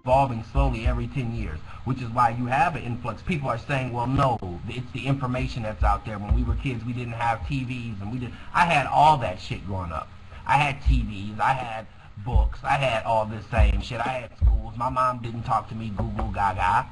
evolving slowly every 10 years, which is why you have an influx. People are saying, well, no, it's the information that's out there. When we were kids, we didn't have TVs, and I had all that shit growing up. I had TVs, I had books, I had all this same shit. I had schools. My mom didn't talk to me Google Gaga,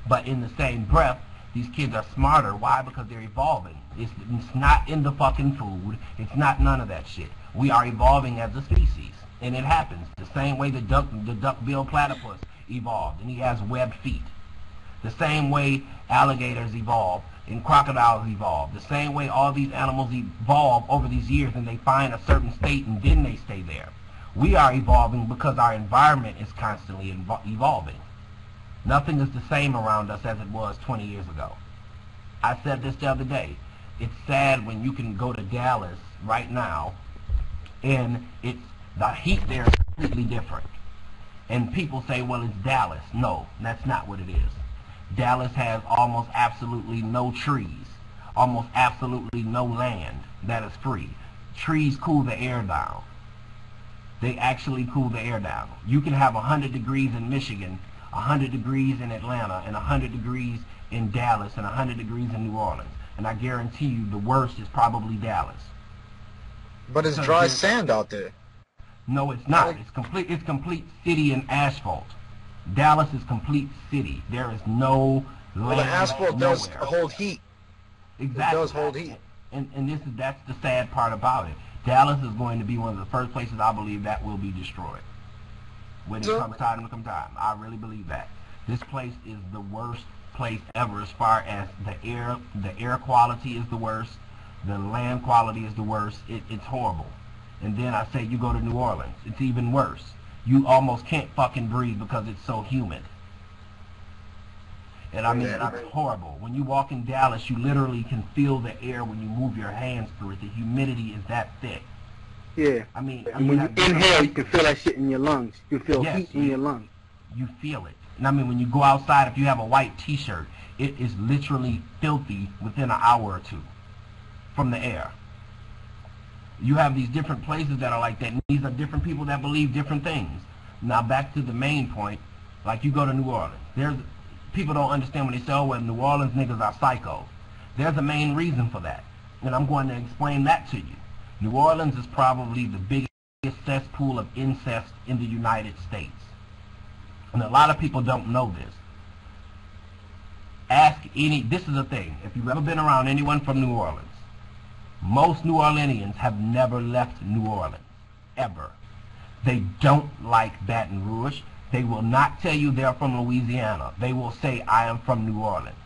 but in the same breath, these kids are smarter. Why? Because they're evolving. It's not in the fucking food. It's not none of that shit. We are evolving as a species, and it happens the same way the duck-billed platypus evolved, and he has webbed feet. The same way alligators evolve and crocodiles evolve. The same way all these animals evolve over these years, and they find a certain state, and then they stay there. We are evolving because our environment is constantly evolving. Nothing is the same around us as it was 20 years ago. I said this the other day. It's sad when you can go to Dallas right now, and the heat there is completely different. And people say, well, it's Dallas. No, that's not what it is. Dallas has almost absolutely no trees, almost absolutely no land that is free. Trees cool the air down. They actually cool the air down. You can have 100 degrees in Michigan, 100 degrees in Atlanta, and 100 degrees in Dallas, and 100 degrees in New Orleans. And I guarantee you the worst is probably Dallas. But it's dry sand out there. No, it's not. It's complete city and asphalt. Dallas is complete city. There is no land. Well, the asphalt does hold heat. Exactly. It does hold heat. And that's the sad part about it. Dallas is going to be one of the first places I believe that will be destroyed. When it comes time to come time. I really believe that. This place is the worst place ever as far as the air quality is the worst, the land quality is the worst. It's horrible. And then I say you go to New Orleans, it's even worse. You almost can't fucking breathe because it's so humid. And I mean, it's horrible. When you walk in Dallas, you literally can feel the air when you move your hands through it. The humidity is that thick. Yeah. I mean, and when you inhale, you can feel that shit in your lungs. You feel heat in your lungs. You feel it. And I mean, when you go outside, if you have a white T-shirt, it is literally filthy within an hour or two from the air. You have these different places that are like that. And these are different people that believe different things. Now back to the main point, like you go to New Orleans. People don't understand when they say, oh, well, New Orleans niggas are psycho. There's a main reason for that. And I'm going to explain that to you. New Orleans is probably the biggest cesspool of incest in the United States. And a lot of people don't know this. This is the thing. If you've ever been around anyone from New Orleans, most New Orleanians have never left New Orleans, ever. They don't like Baton Rouge. They will not tell you they're from Louisiana. They will say, I am from New Orleans.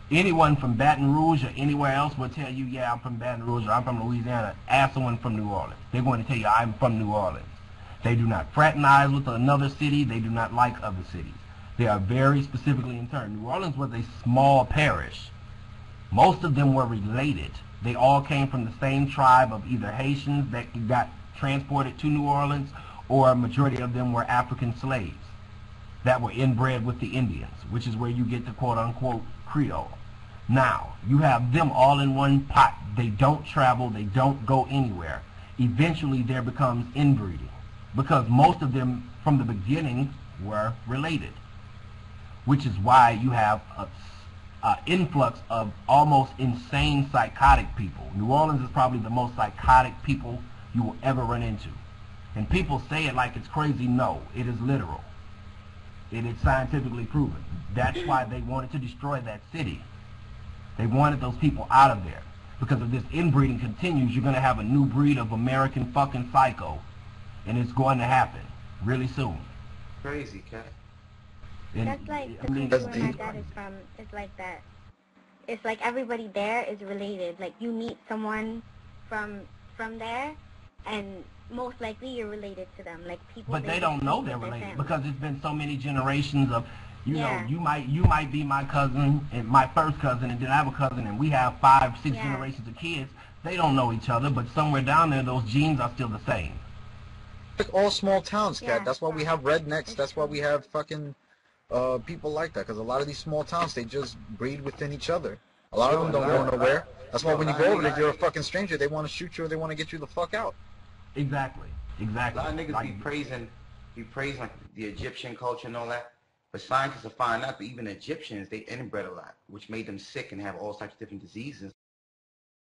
Anyone from Baton Rouge or anywhere else will tell you, yeah, I'm from Baton Rouge or I'm from Louisiana. Ask someone from New Orleans. They're going to tell you, I'm from New Orleans. They do not fraternize with another city. They do not like other cities. They are very specifically in turn. New Orleans was a small parish. Most of them were related. They all came from the same tribe of either Haitians that got transported to New Orleans, or a majority of them were African slaves that were inbred with the Indians, which is where you get the quote-unquote Creole. Now, you have them all in one pot. They don't travel. They don't go anywhere. Eventually, there becomes inbreeding, because most of them from the beginning were related, which is why you have an influx of almost insane psychotic people. New Orleans is probably the most psychotic people you will ever run into. And people say it like it's crazy. No, it is literal. It is scientifically proven. That's why they wanted to destroy that city. They wanted those people out of there. Because if this inbreeding continues, you're going to have a new breed of American fucking psycho. And it's going to happen really soon. Crazy, cat. That's like the country where my dad is from. It's like that. It's like everybody there is related. Like you meet someone from there, and most likely you're related to them. Like people. But they don't know they're related because it's been so many generations of, you know, you might be my cousin and my first cousin, and then I have a cousin, and we have 5, 6 generations of kids. They don't know each other, but somewhere down there, those genes are still the same. Like all small towns, cat. That's why we have rednecks. That's why we have fucking people like that. Because a lot of these small towns, they just breed within each other. A lot of them don't go nowhere. That's why when you go over there, if you're a fucking stranger, they want to shoot you or they want to get you the fuck out. Exactly. Exactly. A lot of niggas be praising we praise like the Egyptian culture and all that, but scientists have found out that even Egyptians, they inbred a lot, which made them sick and have all types of different diseases.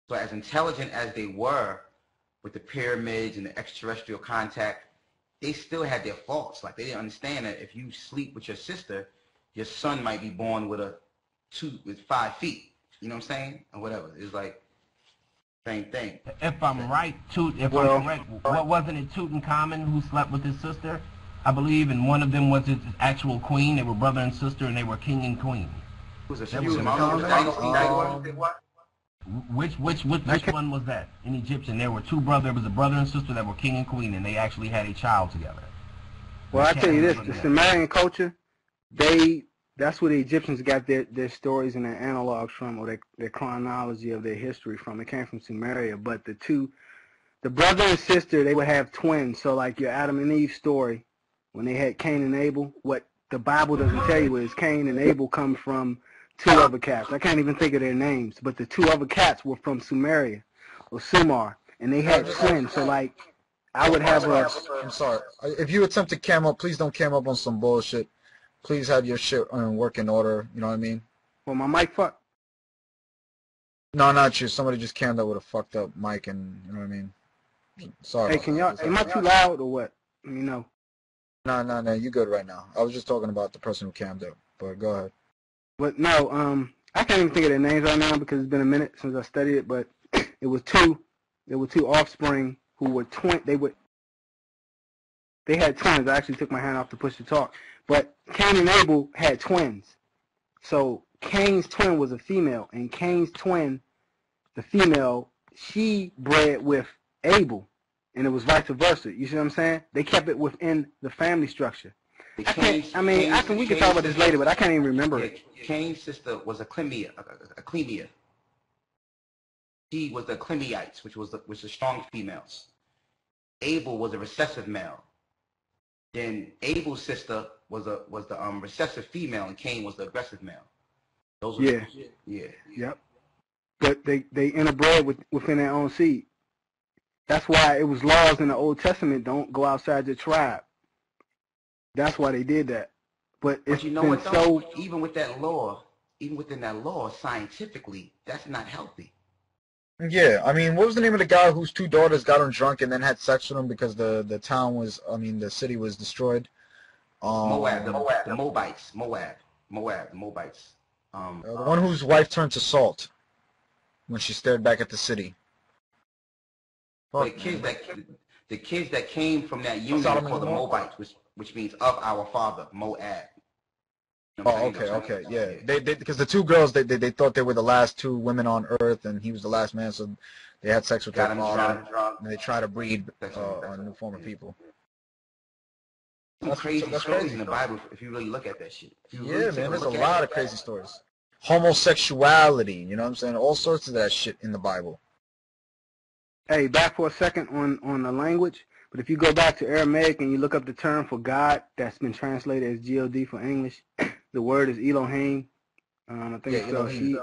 So as intelligent as they were with the pyramids and the extraterrestrial contact, they still had their faults. Like they didn't understand that if you sleep with your sister, your son might be born with 5 feet. You know what I'm saying? Or whatever. It's like same thing. If I'm right, I'm correct, what wasn't it Tutankhamun who slept with his sister? I believe, and one of them was his actual queen. They were brother and sister, and they were king and queen. Which one was that? In Egyptian, there were two brothers. There was a brother and sister that were king and queen, and they actually had a child together. Well, I tell you this: the Sumerian culture, that's where the Egyptians got their stories and their analogs from, or their chronology of their history from. It came from Sumeria. But the brother and sister, they would have twins. So like your Adam and Eve story, when they had Cain and Abel, what the Bible doesn't tell you is Cain and Abel come from two other cats. I can't even think of their names, but the two other cats were from Sumeria or Sumar, and they had twins. So like, I would have I'm sorry. If you attempt to cam up, please don't cam up on some bullshit. Please have your shit work in order. You know what I mean? Well, my mic fucked. No, not you. Somebody just cammed up with a fucked up mic, and you know what I mean? Sorry. Hey, can y'all? Am I too loud or what? Let me know. No, you good right now. I was just talking about the person who cammed up, but go ahead. But no, I can't even think of their names right now because it's been a minute since I studied it. But it was two offspring who were twin. They had twins. I actually took my hand off to push the talk. But Cain and Abel had twins. So Cain's twin was a female, and Cain's twin, the female, she bred with Abel, and it was vice versa. You see what I'm saying? They kept it within the family structure. We can talk about this later, but I can't even remember it. Cain's sister was a Clemia. She was the Clemiites, which was the strong females. Abel was a recessive male. Then Abel's sister was the recessive female, and Cain was the aggressive male. Those were Yep. But they interbred within their own seed. That's why it was laws in the Old Testament: don't go outside your tribe. That's why they did that. But you know what, though? Even within that law, scientifically, that's not healthy. Yeah, I mean, what was the name of the guy whose two daughters got him drunk and then had sex with him because the town was, the city was destroyed? Moab, the Moabites. The Moabites. The one whose wife turned to salt when she stared back at the city. The kids that came from that union were called the Moabites, which means of our father, Moab. You know okay, yeah. They because the two girls they thought they were the last two women on earth, and he was the last man, so they had sex with their father, and they try to breed a new form of people. Some crazy stories in the Bible if you really look at that shit. Yeah, man, there's a lot of crazy stories. Homosexuality, you know what I'm saying? All sorts of that shit in the Bible. Hey, back for a second on the language. But if you go back to Aramaic and you look up the term for God that's been translated as God for English, the word is Elohim. I think it's spelled Elohim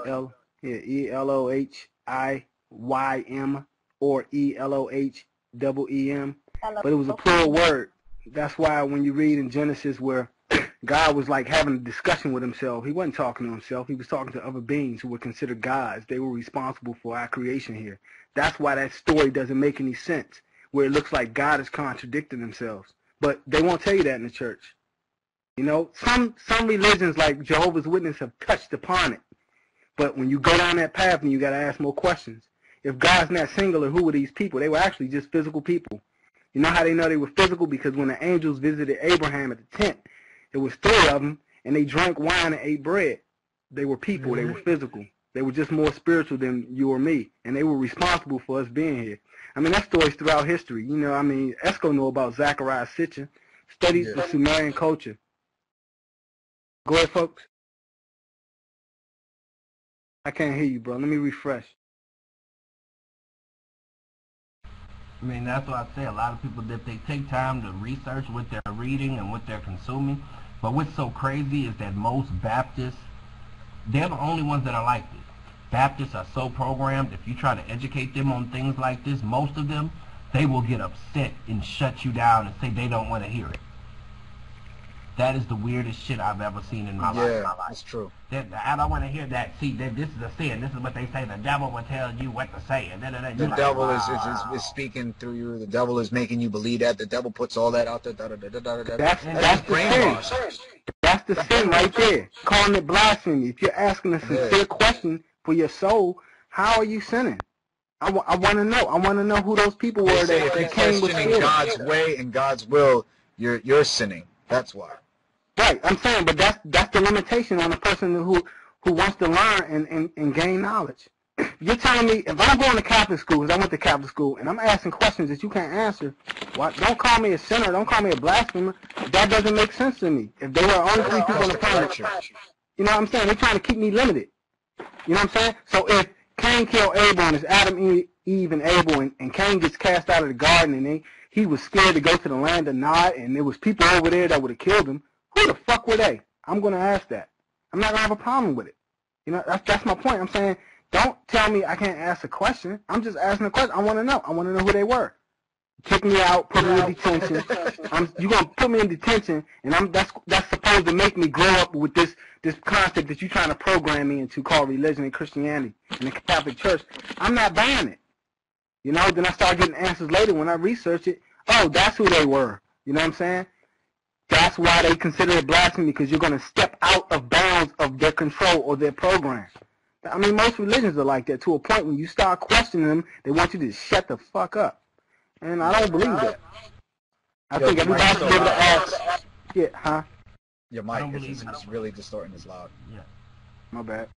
or Elohim. But it was a plural word. That's why when you read in Genesis where God was like having a discussion with himself, he wasn't talking to himself. He was talking to other beings who were considered gods. They were responsible for our creation here. That's why that story doesn't make any sense, where it looks like God is contradicting themselves. But they won't tell you that in the church. You know, some religions like Jehovah's Witnesses have touched upon it. But when you go down that path, and you got to ask more questions. If God's not singular, who were these people? They were actually just physical people. You know how they know they were physical? Because when the angels visited Abraham at the tent, there was 3 of them, and they drank wine and ate bread. They were people. They were physical. They were just more spiritual than you or me, and they were responsible for us being here. I mean, that story's throughout history. You know, I mean, Esco know about Zechariah Sitchin, studies the Sumerian culture. Go ahead, folks. I can't hear you, bro. Let me refresh. I mean, that's what I say. A lot of people, if they take time to research what they're reading and what they're consuming, but what's so crazy is that most Baptists, they're the only ones that are like this. Baptists are so programmed, if you try to educate them on things like this, most of them, they will get upset and shut you down and say they don't want to hear it. That is the weirdest shit I've ever seen in my life. Yeah, that's true. I don't want to hear that. See, this is a sin. This is what they say. The devil will tell you what to say. And the devil is speaking through you. The devil is making you believe that. The devil puts all that out there. That's the sin. That's the sin right there. Calling it blasphemy. If you're asking a sincere question for your soul, how are you sinning? I want to know. I want to know who those people were that if came with questioning God's way and God's will, you're sinning. That's why. Right, I'm saying, but that's the limitation on a person who wants to learn and gain knowledge. You're telling me if I'm going to Catholic school, because I went to Catholic school, and I'm asking questions that you can't answer, don't call me a sinner, don't call me a blasphemer. That doesn't make sense to me. If they were only 3 people on the planet, you know what I'm saying? They're trying to keep me limited. You know what I'm saying? So if Cain killed Abel and it's Adam, Eve, and Abel, and Cain gets cast out of the garden, and he was scared to go to the land of Nod, and there was people over there that would have killed him, who the fuck were they? I'm going to ask that. I'm not going to have a problem with it. You know, that's my point. I'm saying, don't tell me I can't ask a question. I'm just asking a question. I want to know. I want to know who they were. Kick me out, put me in detention. You're going to put me in detention, and that's supposed to make me grow up with this concept that you're trying to program me into called religion and Christianity and the Catholic Church. I'm not buying it. You know, then I start getting answers later when I research it. Oh, that's who they were. You know what I'm saying? That's why they consider it blasphemy, because you're going to step out of bounds of their control or their program. I mean, most religions are like that to a point when you start questioning them, they want you to shut the fuck up. And I don't believe that. I think everybody should be able to ask. Yeah, huh? Your mic is really distorting. It's loud. Yeah. My bad.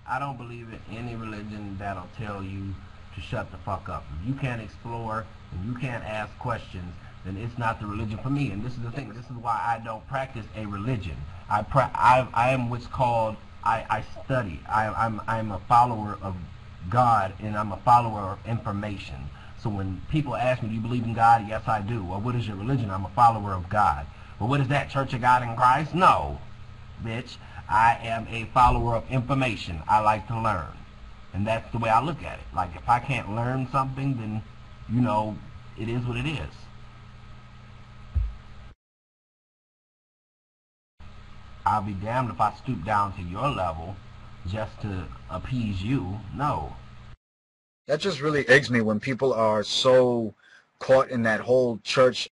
I don't believe in any religion that'll tell you to shut the fuck up. If you can't explore and you can't ask questions, then it's not the religion for me. And this is the thing. This is why I don't practice a religion. I am what's called, I study. I'm a follower of God, and I'm a follower of information. So when people ask me, do you believe in God? Yes, I do. Well, what is your religion? I'm a follower of God. Well, what is that, Church of God in Christ? No, bitch. I am a follower of information. I like to learn. And that's the way I look at it. Like, if I can't learn something, then, you know, it is what it is. I'll be damned if I stoop down to your level just to appease you. No. That just really eggs me when people are so caught in that whole church